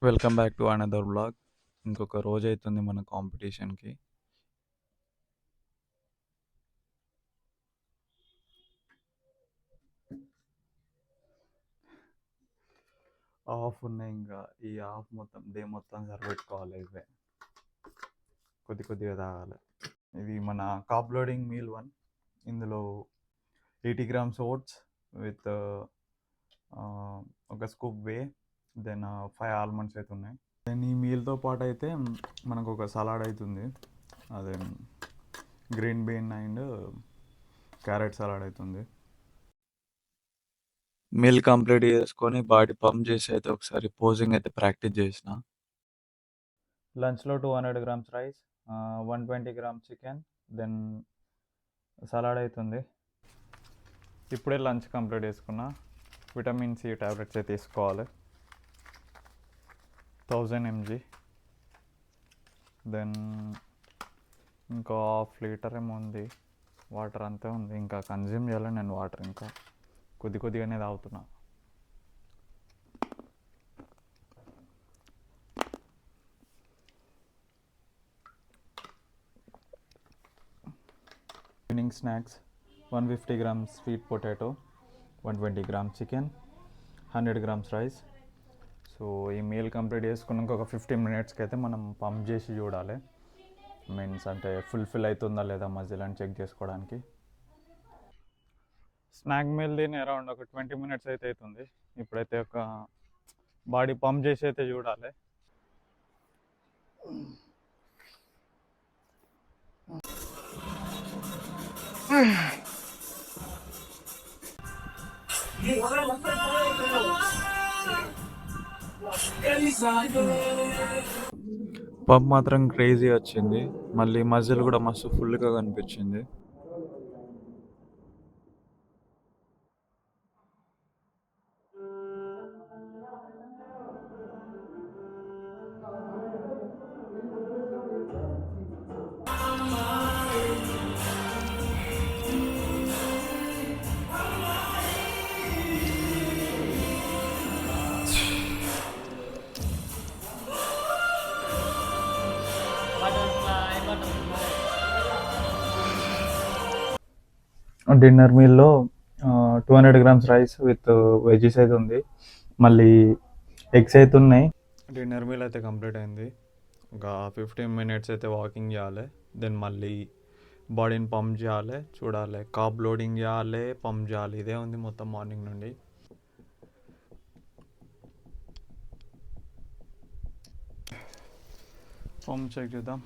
Welcome back to another blog. ఇంకొక రోజు అవుతుంది మన కాంపిటీషన్కి. ఆఫ్ ఉన్నాయి, ఇంకా ఈ ఆఫ్ మొత్తం డే మొత్తం సరిపెట్టుకోవాలి. ఇవే కొద్దిగా తాగాలి. ఇది మన కాప్ లోడింగ్ మీల్ 1. ఇందులో 80 grams ఓట్స్ విత్ ఒక స్కూప్ వే, దెన్ 5 ఆల్మండ్స్ అయితే ఉన్నాయి. దెన్ ఈ మీల్తో పాటు అయితే మనకు ఒక సలాడ్ అవుతుంది. అదే green bean and carrot salad అవుతుంది. మీల్ కంప్లీట్ చేసుకొని బాడీ పంప్ చేసి అయితే ఒకసారి పోజింగ్ అయితే ప్రాక్టీస్ చేసిన. లంచ్లో 200 grams rice, 120 grams chicken, then salad అవుతుంది. ఇప్పుడే లంచ్ కంప్లీట్ చేసుకున్నా. విటమిన్ సి టాబ్లెట్స్ అయితే తీసుకోవాలి, 1000 mg. దెన్ ఇంకా ½ లీటర్ ఏమో ఉంది వాటర్, అంతే ఉంది. ఇంకా కన్జ్యూమ్ చేయాలి నేను వాటర్, ఇంకా కొద్దిగానే తాగుతున్నా. Evening snacks 150 grams sweet potato, 120 grams chicken, 100 grams rice. So ఈ మీల్ కంప్లీట్ చేసుకున్నాక ఒక 15 minutesకి అయితే మనం పంప్ చేసి చూడాలి. మీన్స్ అంటే ఫుల్ఫిల్ అవుతుందా లేదా మజిల్ అని చెక్ చేసుకోవడానికి. స్నాక్ మీల్ తిని అరౌండ్ ఒక 20 minutes అయితే అవుతుంది. ఇప్పుడైతే ఒక బాడీ పంప్ చేసి అయితే చూడాలి. పంప్ మాత్రం క్రేజీ వచ్చింది. మళ్ళీ మజిల్ కూడా మస్తు ఫుల్గా కనిపించింది. డిన్నర్ మీల్లో 200 grams రైస్ విత్ వెజీస్ అయితే ఉంది, మళ్ళీ ఎగ్స్ అయితే ఉన్నాయి. డిన్నర్ మీల్ అయితే కంప్లీట్ అయింది. ఒక 15 minutes అయితే వాకింగ్ చేయాలి. దెన్ మళ్ళీ బాడీని పంప్ చేయాలి, చూడాలి, కార్బ్ లోడింగ్ చేయాలి, పంప్ చేయాలి. ఇదే ఉంది మొత్తం మార్నింగ్ నుండి. పంప్ చెక్ చేద్దాం.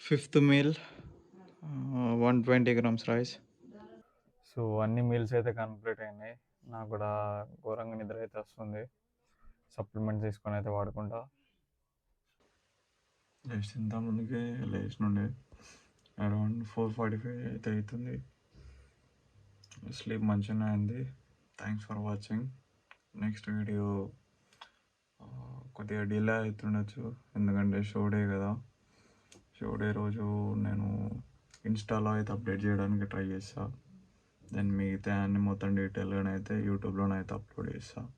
Fifth meal 120 grams rice. So అన్ని మీల్స్ అయితే కంప్లీట్ అయినాయి. నాకు కూడా ఘోరంగా నిద్ర అయితే వస్తుంది. సప్లిమెంట్స్ తీసుకొని అయితే వాడుకుంటా. జస్ట్ ఇంత ముందుకే లేచినుండే అరౌండ్ 4:45 అయితే అవుతుంది. స్లీప్ మంచిగానే అయింది. Thanks for watching. Next video కొద్దిగా డిలే అవుతుండొచ్చు, ఎందుకంటే షో డే కదా. షో డే రోజు నేను ఇన్స్టాలో అయితే అప్డేట్ చేయడానికి ట్రై చేస్తాను. దెన్ మిగతా అన్ని మొత్తం డీటెయిల్గానైతే యూట్యూబ్లోనైతే అప్లోడ్ చేస్తాను.